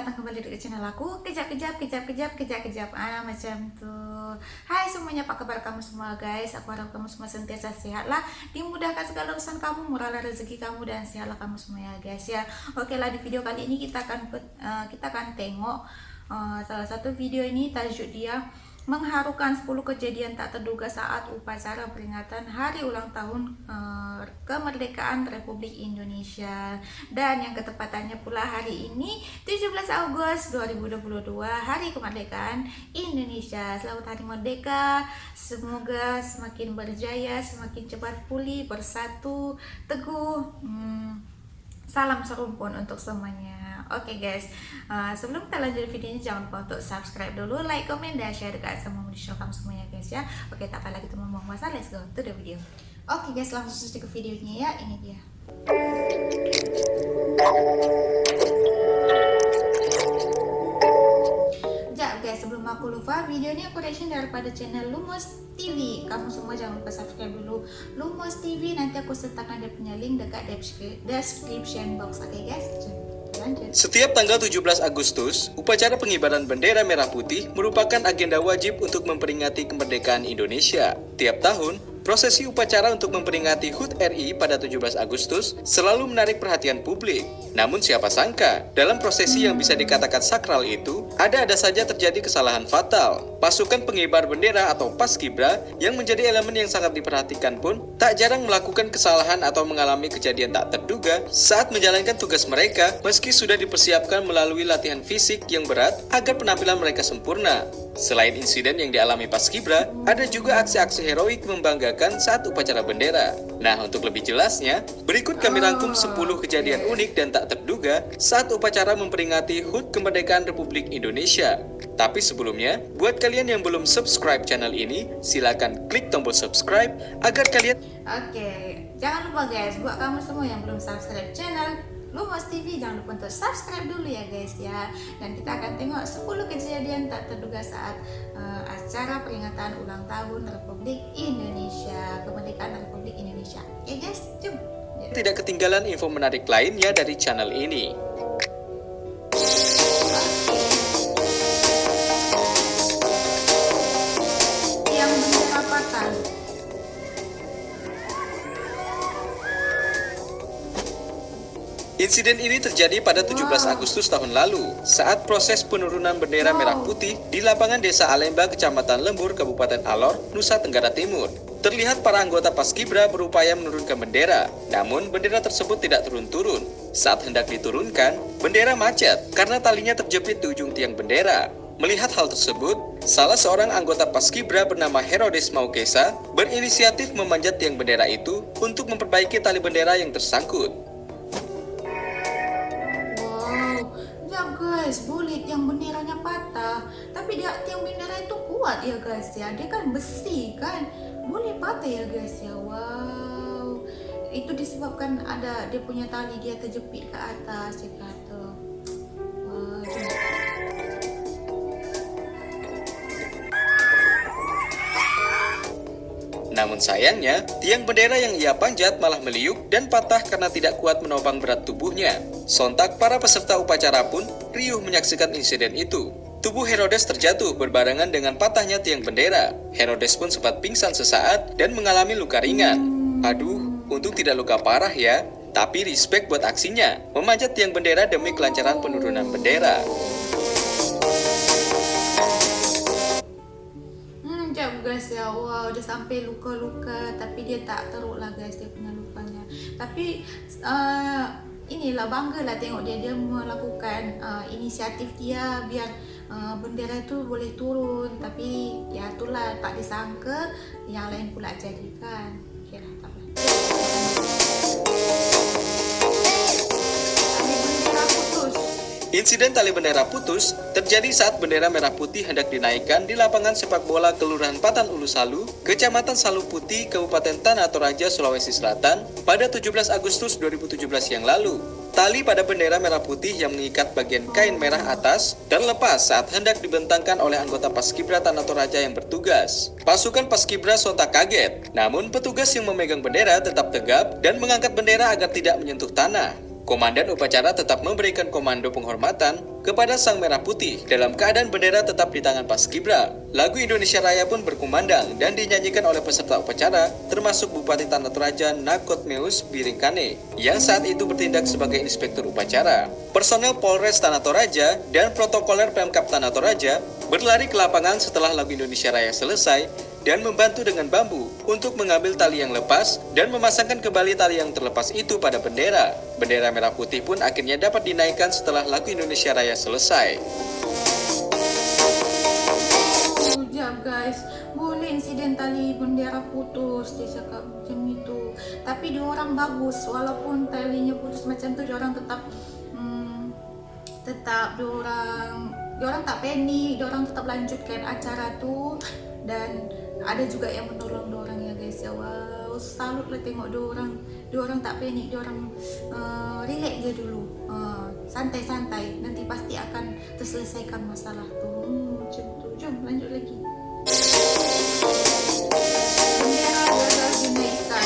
datang kembali di channel aku. Kejap macam tuh. Hai semuanya, apa kabar kamu semua guys? Aku harap kamu semua sentiasa sehat lah, dimudahkan segala urusan kamu, murahlah rezeki kamu, dan sehatlah kamu semua ya guys ya. Oke lah, di video kali ini kita akan tengok salah satu video. Ini tajuk dia mengharukan 10 kejadian tak terduga saat upacara peringatan hari ulang tahun kemerdekaan Republik Indonesia. Dan yang ketepatannya pula hari ini 17 Agustus 2022, hari kemerdekaan Indonesia. Selamat Hari Merdeka. Semoga semakin berjaya, semakin cepat pulih, bersatu, teguh. Salam serumpun untuk semuanya. Oke guys, sebelum kita lanjut videonya, jangan lupa untuk subscribe dulu, like, comment, dan share dekat semua musuh kamu semuanya guys ya. Oke, tak apa lagi kita membuang masa, let's go to the video. Oke guys, langsung saja ke videonya ya. Ini dia. Guys, sebelum aku lupa, video ini aku reaction daripada channel Lumos TV. Kamu semua jangan lupa subscribe dulu Lumos TV. Nanti aku sertakan dia punya link dekat description box. Oke guys, lanjut. Setiap tanggal 17 Agustus, upacara pengibaran bendera merah putih merupakan agenda wajib untuk memperingati kemerdekaan Indonesia. Tiap tahun, prosesi upacara untuk memperingati HUT RI pada 17 Agustus selalu menarik perhatian publik. Namun siapa sangka, dalam prosesi yang bisa dikatakan sakral itu, ada saja terjadi kesalahan fatal. Pasukan pengibar bendera atau Paskibra yang menjadi elemen yang sangat diperhatikan pun tak jarang melakukan kesalahan atau mengalami kejadian tak terduga saat menjalankan tugas mereka, meski sudah dipersiapkan melalui latihan fisik yang berat agar penampilan mereka sempurna. Selain insiden yang dialami Paskibra, ada juga aksi-aksi heroik membanggakan saat upacara bendera. Nah, untuk lebih jelasnya, berikut kami rangkum 10 kejadian unik dan tak terduga saat upacara memperingati HUT Kemerdekaan Republik Indonesia. Tapi sebelumnya, buat kalian yang belum subscribe channel ini, silakan klik tombol subscribe agar kalian... Oke, jangan lupa guys, buat kamu semua yang belum subscribe channel Lumos TV, jangan lupa untuk subscribe dulu ya guys ya. Dan kita akan tengok 10 kejadian tak terduga saat acara peringatan ulang tahun Republik Indonesia, kemerdekaan Republik Indonesia. Oke guys, jom. Tidak ketinggalan info menarik lainnya dari channel ini. Yang bendera patah. Insiden ini terjadi pada 17 Agustus tahun lalu saat proses penurunan bendera merah putih di lapangan Desa Alemba, Kecamatan Lembur, Kabupaten Alor, Nusa Tenggara Timur. Terlihat para anggota Paskibra berupaya menurunkan bendera, namun bendera tersebut tidak turun-turun. Saat hendak diturunkan, bendera macet karena talinya terjepit di ujung tiang bendera. Melihat hal tersebut, salah seorang anggota Paskibra bernama Herodes Maukesa berinisiatif memanjat tiang bendera itu untuk memperbaiki tali bendera yang tersangkut. Guys, boleh tiang benderanya patah, tapi tiang bendera itu kuat ya guys ya, dia kan besi kan, boleh patah ya guys ya. Wow, itu disebabkan ada dia punya tali, dia terjepit ke atas ya kata. Wow. Namun sayangnya, tiang bendera yang ia panjat malah meliuk dan patah karena tidak kuat menopang berat tubuhnya. Sontak para peserta upacara pun riuh menyaksikan insiden itu. Tubuh Herodes terjatuh berbarengan dengan patahnya tiang bendera. Herodes pun sempat pingsan sesaat dan mengalami luka ringan. Aduh, untung tidak luka parah ya. Tapi respect buat aksinya, memanjat tiang bendera demi kelancaran penurunan bendera. Guys ya, wow, udah sampai luka-luka, tapi dia tak teruk lah guys, dia punya lukanya. Tapi inilah bangga lah tengok dia melakukan inisiatif dia biar bendera itu boleh turun. Tapi ya itulah, tak disangka yang lain pula jadikan. Kira tak apa. Insiden tali bendera putus terjadi saat bendera merah putih hendak dinaikkan di lapangan sepak bola Kelurahan Patan Ulu Salu, Kecamatan Salu Putih, Kabupaten Tanah Toraja, Sulawesi Selatan pada 17 Agustus 2017 yang lalu. Tali pada bendera merah putih yang mengikat bagian kain merah atas dan lepas saat hendak dibentangkan oleh anggota Paskibra Tanah Toraja yang bertugas. Pasukan Paskibra sontak kaget, namun petugas yang memegang bendera tetap tegap dan mengangkat bendera agar tidak menyentuh tanah. Komandan upacara tetap memberikan komando penghormatan kepada Sang Merah Putih dalam keadaan bendera tetap di tangan Paskibra. Lagu Indonesia Raya pun berkumandang dan dinyanyikan oleh peserta upacara, termasuk Bupati Tanah Toraja Nakotmeus Biringkane, yang saat itu bertindak sebagai inspektur upacara. Personel Polres Tanah Toraja dan protokoler Pemkab Tanah Toraja berlari ke lapangan setelah lagu Indonesia Raya selesai dan membantu dengan bambu untuk mengambil tali yang lepas dan memasangkan kembali tali yang terlepas itu pada bendera. Bendera merah putih pun akhirnya dapat dinaikkan setelah lagu Indonesia Raya selesai. Jap guys, boleh insiden tali bendera putus, dia cakap macam itu. Tapi dia orang bagus, walaupun talinya putus macam tu, dia orang tetap dia orang tak panik, dia orang tetap lanjutkan acara tu. Dan ada juga yang menolong dia orang ya guys ya. Wow, salut lah tengok dia orang tak panik, dia orang relax je dulu, santai-santai, nanti pasti akan terselesaikan masalah tu. Macam tu. Jom lanjut lagi. Bendera gagal dinaikkan.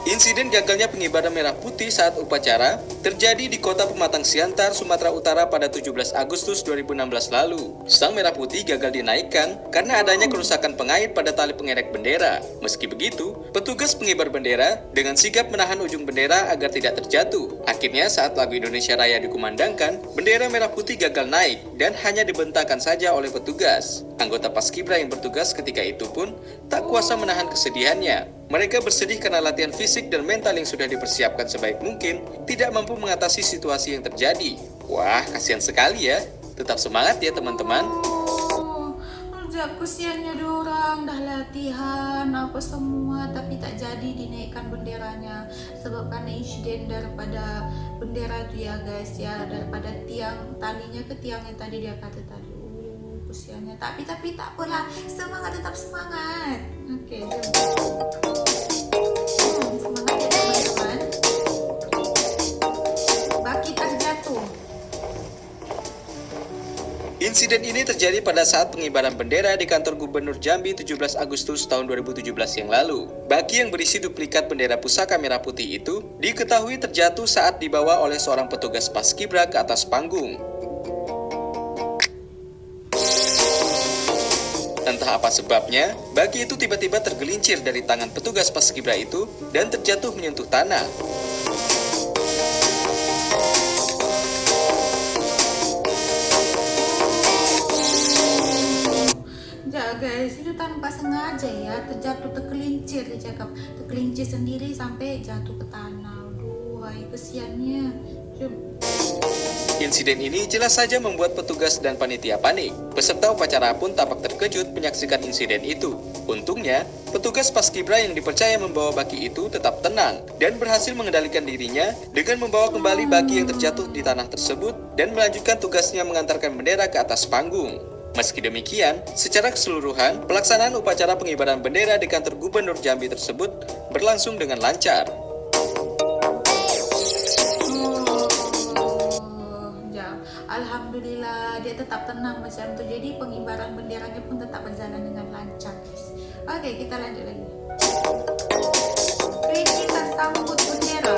Insiden gagalnya pengibaran merah putih saat upacara terjadi di kota Pematang Siantar, Sumatera Utara pada 17 Agustus 2016 lalu. Sang merah putih gagal dinaikkan karena adanya kerusakan pengait pada tali pengerek bendera. Meski begitu, petugas pengibar bendera dengan sigap menahan ujung bendera agar tidak terjatuh. Akhirnya saat lagu Indonesia Raya dikumandangkan, bendera merah putih gagal naik dan hanya dibentangkan saja oleh petugas. Anggota Paskibra yang bertugas ketika itu pun tak kuasa menahan kesedihannya. Mereka bersedih karena latihan fisik dan mental yang sudah dipersiapkan sebaik mungkin tidak mampu mengatasi situasi yang terjadi. Wah, kasihan sekali ya. Tetap semangat ya teman-teman. Kesiannya diorang dah latihan apa semua tapi tak jadi dinaikkan benderanya sebab karena insiden daripada bendera tu ya guys ya, daripada tiang talinya ke tiang yang tadi dia kata tadi. Kesiannya, tapi tak apalah, semangat, tetap semangat. Okey, jom. Semangat ya teman-teman. Baki terjatuh. Insiden ini terjadi pada saat pengibaran bendera di kantor Gubernur Jambi 17 Agustus tahun 2017 yang lalu. Baki yang berisi duplikat bendera pusaka merah putih itu diketahui terjatuh saat dibawa oleh seorang petugas Paskibra ke atas panggung. Entah apa sebabnya, baki itu tiba-tiba tergelincir dari tangan petugas Paskibra itu dan terjatuh menyentuh tanah. Ya guys, itu tanpa sengaja ya, tergelincir, dia cakap tergelincir sendiri sampai jatuh ke tanah. Aduh, kesiannya. Insiden ini jelas saja membuat petugas dan panitia panik. Peserta upacara pun tampak terkejut menyaksikan insiden itu. Untungnya, petugas Paskibra yang dipercaya membawa baki itu tetap tenang dan berhasil mengendalikan dirinya dengan membawa kembali baki yang terjatuh di tanah tersebut dan melanjutkan tugasnya mengantarkan bendera ke atas panggung. Meski demikian, secara keseluruhan, pelaksanaan upacara pengibaran bendera di kantor Gubernur Jambi tersebut berlangsung dengan lancar. Alhamdulillah dia tetap tenang macam tu. Jadi pengibaran benderanya pun tetap berjalan dengan lancar guys. Okey, kita lanjut lagi. Peci tersambut bendera.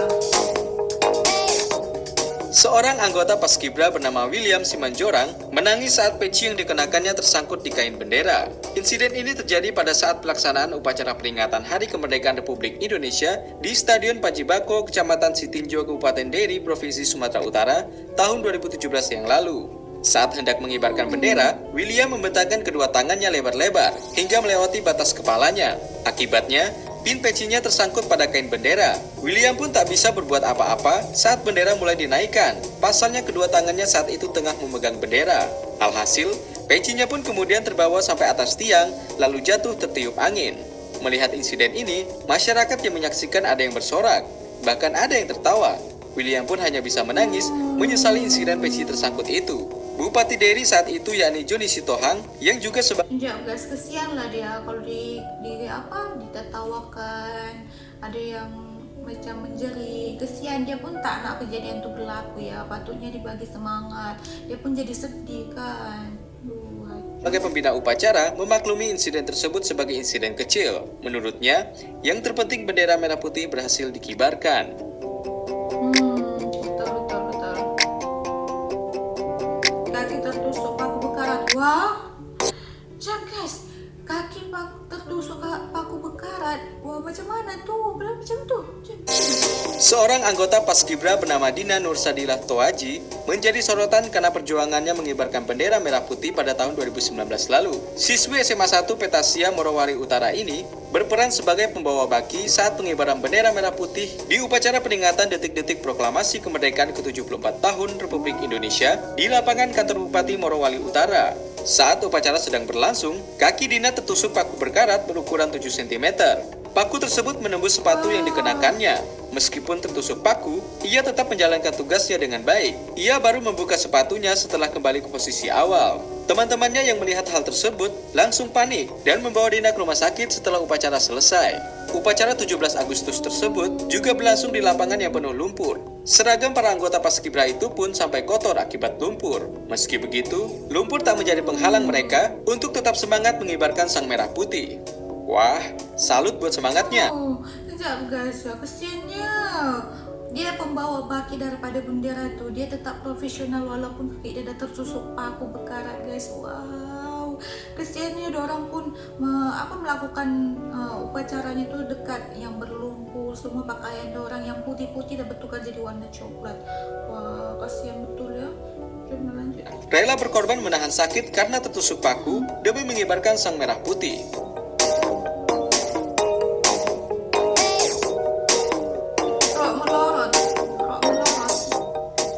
Seorang anggota Paskibra bernama William Simanjorang menangis saat peci yang dikenakannya tersangkut di kain bendera. Insiden ini terjadi pada saat pelaksanaan upacara peringatan Hari Kemerdekaan Republik Indonesia di Stadion Pajibako, Kecamatan Sitinjo, Kabupaten Deri, Provinsi Sumatera Utara, tahun 2017 yang lalu. Saat hendak mengibarkan bendera, William membentangkan kedua tangannya lebar-lebar hingga melewati batas kepalanya. Akibatnya, pin pecinya tersangkut pada kain bendera. William pun tak bisa berbuat apa-apa saat bendera mulai dinaikkan. Pasalnya kedua tangannya saat itu tengah memegang bendera. Alhasil, pecinya pun kemudian terbawa sampai atas tiang, lalu jatuh tertiup angin. Melihat insiden ini, masyarakat yang menyaksikan ada yang bersorak, bahkan ada yang tertawa. William pun hanya bisa menangis, menyesali insiden peci tersangkut itu. Bupati Deri saat itu yakni Joni Sitohang yang juga sebagai guys, kesian lah dia kalau ditertawakan, ada yang macam menjerit. Kesian, dia pun tak nak kejadian itu berlaku ya. Patutnya dibagi semangat, dia pun jadi sedih kan. Sebagai pembina upacara, memaklumi insiden tersebut sebagai insiden kecil. Menurutnya, yang terpenting bendera merah putih berhasil dikibarkan. Betul, betul, betul. Kaki tertusuk paku bekarat. Wah, jangan guys, kaki tertusuk paku bekarat. Wah, macam mana tuh? Berapa macam tuh? Seorang anggota Paskibra bernama Dina Nursadilah Toaji menjadi sorotan karena perjuangannya mengibarkan bendera merah putih pada tahun 2019 lalu. Siswi SMA 1 Petasia Morowali Utara ini berperan sebagai pembawa baki saat pengibaran bendera merah putih di upacara peringatan detik-detik proklamasi kemerdekaan ke-74 tahun Republik Indonesia di lapangan kantor Bupati Morowali Utara. Saat upacara sedang berlangsung, kaki Dina tertusuk paku berkarat berukuran 7 cm. Paku tersebut menembus sepatu yang dikenakannya. Meskipun tertusuk paku, ia tetap menjalankan tugasnya dengan baik. Ia baru membuka sepatunya setelah kembali ke posisi awal. Teman-temannya yang melihat hal tersebut langsung panik dan membawa Dina ke rumah sakit setelah upacara selesai. Upacara 17 Agustus tersebut juga berlangsung di lapangan yang penuh lumpur. Seragam para anggota Paskibra itu pun sampai kotor akibat lumpur. Meski begitu, lumpur tak menjadi penghalang mereka untuk tetap semangat mengibarkan sang merah putih. Wah, salut buat semangatnya. Kejap guys ya, kesiannya. Dia pembawa baki daripada bendera tuh. Dia tetap profesional walaupun kaki dia dah tertusuk paku bekarat guys. Wow, kesiannya orang pun melakukan upacaranya tuh dekat yang berlumpur. Semua pakaian orang yang putih-putih dah bertukar jadi warna coklat. Wah, kasihan betul ya. Coba lanjut. Rela berkorban menahan sakit karena tertusuk paku demi mengibarkan sang merah putih.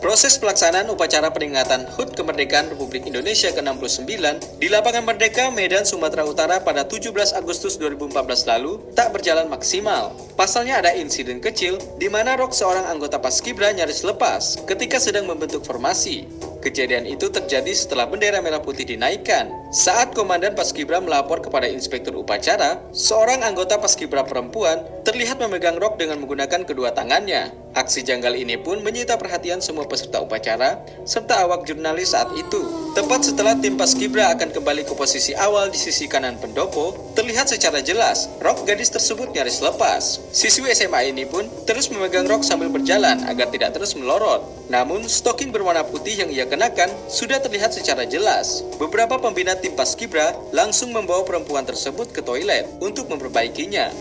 Proses pelaksanaan upacara peringatan HUT Kemerdekaan Republik Indonesia ke-69 di Lapangan Merdeka, Medan, Sumatera Utara pada 17 Agustus 2014 lalu tak berjalan maksimal. Pasalnya ada insiden kecil di mana rok seorang anggota Paskibra nyaris lepas ketika sedang membentuk formasi. Kejadian itu terjadi setelah bendera merah putih dinaikkan. Saat Komandan Paskibra melapor kepada Inspektur Upacara, seorang anggota Paskibra perempuan terlihat memegang rok dengan menggunakan kedua tangannya. Aksi janggal ini pun menyita perhatian semua peserta upacara serta awak jurnalis saat itu. Tepat setelah tim Paskibra akan kembali ke posisi awal di sisi kanan pendopo, terlihat secara jelas rok gadis tersebut nyaris lepas. Siswi SMA ini pun terus memegang rok sambil berjalan agar tidak terus melorot. Namun, stoking berwarna putih yang ia kenakan sudah terlihat secara jelas. Beberapa pembina tim Paskibra langsung membawa perempuan tersebut ke toilet untuk memperbaikinya.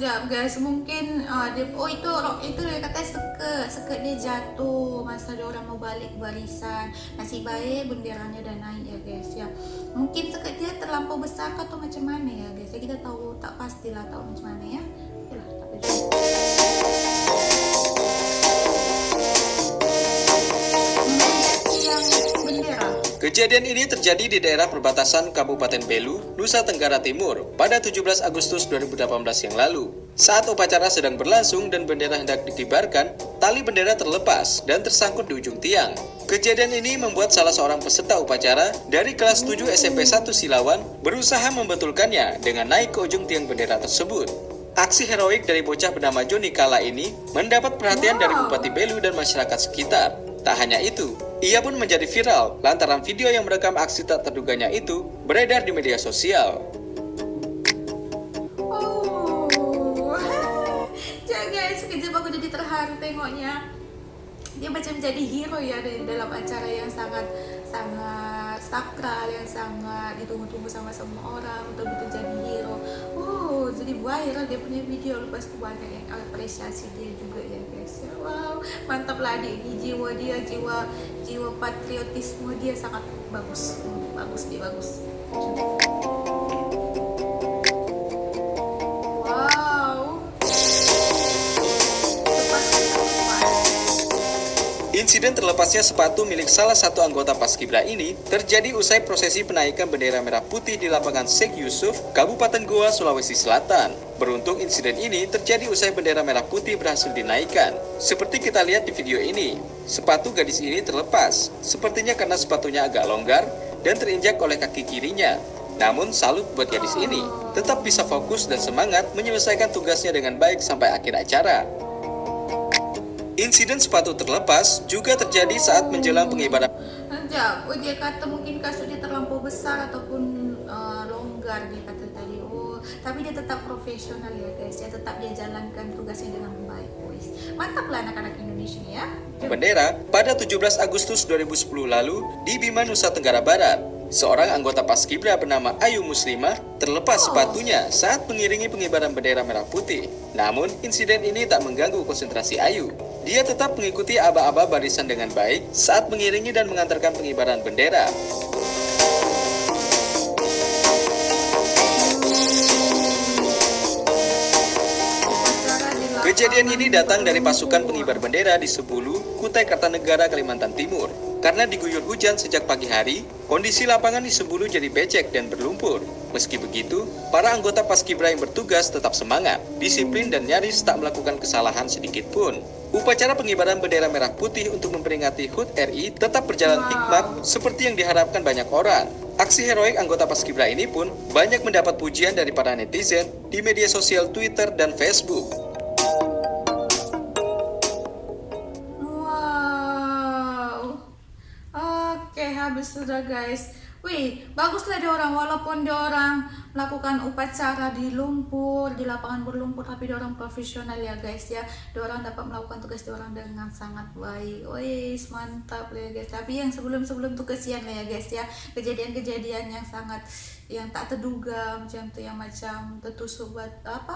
Sekejap guys, mungkin itu rok itu dia kata seket dia jatuh masa dia orang mau balik barisan. Nasib baik benderanya dah naik ya guys ya. Mungkin seket dia terlampau besar atau macam mana ya guys ya, kita tahu tak pastilah tahu macam mana ya. Yalah, tak apa. Kejadian ini terjadi di daerah perbatasan Kabupaten Belu, Nusa Tenggara Timur pada 17 Agustus 2018 yang lalu. Saat upacara sedang berlangsung dan bendera hendak dikibarkan, tali bendera terlepas dan tersangkut di ujung tiang. Kejadian ini membuat salah seorang peserta upacara dari kelas 7 SMP 1 Silawan berusaha membetulkannya dengan naik ke ujung tiang bendera tersebut. Aksi heroik dari bocah bernama Joni Kala ini mendapat perhatian dari Bupati Belu dan masyarakat sekitar. Tak hanya itu, ia pun menjadi viral lantaran video yang merekam aksi tak terduganya itu beredar di media sosial. Jangan, sekejap aku jadi terharu tengoknya. Dia macam jadi hero ya dalam acara yang sangat sakral, yang sangat ditunggu-tunggu sama semua orang, betul-betul jadi hero. Jadi viral dia punya video, lepas tu banyak yang apresiasi dia juga ya guys. Wow, mantap lah adik ini, jiwa dia, jiwa patriotisme dia sangat bagus. Bagus. Insiden terlepasnya sepatu milik salah satu anggota Paskibra ini terjadi usai prosesi penaikan bendera merah putih di lapangan Sheikh Yusuf, Kabupaten Goa, Sulawesi Selatan. Beruntung insiden ini terjadi usai bendera merah putih berhasil dinaikkan. Seperti kita lihat di video ini, sepatu gadis ini terlepas, sepertinya karena sepatunya agak longgar dan terinjak oleh kaki kirinya. Namun salut buat gadis ini, tetap bisa fokus dan semangat menyelesaikan tugasnya dengan baik sampai akhir acara. Insiden sepatu terlepas juga terjadi saat menjelang pengibaran. sekejap. Oh, dia kata mungkin kasut dia terlampau besar ataupun longgar, dia kata tadi. Oh, tapi dia tetap profesional ya guys. Dia tetap dia jalankan tugasnya dengan baik, guys. Mantap lah anak-anak Indonesia ya. Bendera pada 17 Agustus 2010 lalu di Bima, Nusa Tenggara Barat. Seorang anggota Paskibra bernama Ayu Muslimah terlepas sepatunya saat mengiringi pengibaran bendera merah putih. Namun, insiden ini tak mengganggu konsentrasi Ayu. Dia tetap mengikuti aba-aba barisan dengan baik saat mengiringi dan mengantarkan pengibaran bendera. Kejadian ini datang dari pasukan pengibar bendera di Sebulu, Kutai Kartanegara, Kalimantan Timur. Karena diguyur hujan sejak pagi hari, kondisi lapangan di Sebulu jadi becek dan berlumpur. Meski begitu, para anggota Paskibra yang bertugas tetap semangat, disiplin dan nyaris tak melakukan kesalahan sedikit pun. Upacara pengibaran bendera merah putih untuk memperingati HUT RI tetap berjalan hikmat seperti yang diharapkan banyak orang. Aksi heroik anggota Paskibra ini pun banyak mendapat pujian dari para netizen di media sosial Twitter dan Facebook. Habis sudah guys. Wih, baguslah dia orang, walaupun dia orang melakukan upacara di lumpur, di lapangan berlumpur, tapi dia orang profesional ya guys ya. Dia orang dapat melakukan tugas dia orang dengan sangat baik. Wih, mantap ya guys. Tapi yang sebelum-sebelum tuh kesian lah ya guys ya. Kejadian-kejadian yang sangat yang tak terduga macam tuh, yang macam tertusuk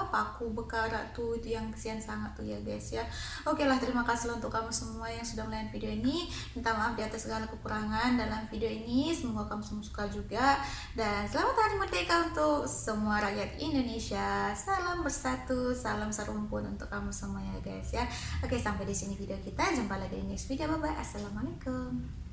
paku bekarat tuh, itu yang kesian sangat tuh ya guys ya. Oke lah, terima kasih untuk kamu semua yang sudah melihat video ini. Minta maaf di atas segala kekurangan dalam video ini. Semoga kamu semua suka juga, dan selamat Hari Merdeka untuk semua rakyat Indonesia. Salam bersatu, salam serumpun untuk kamu semua ya guys ya. Oke, sampai di sini video kita. Jumpa lagi di next video. Bye bye. Assalamualaikum.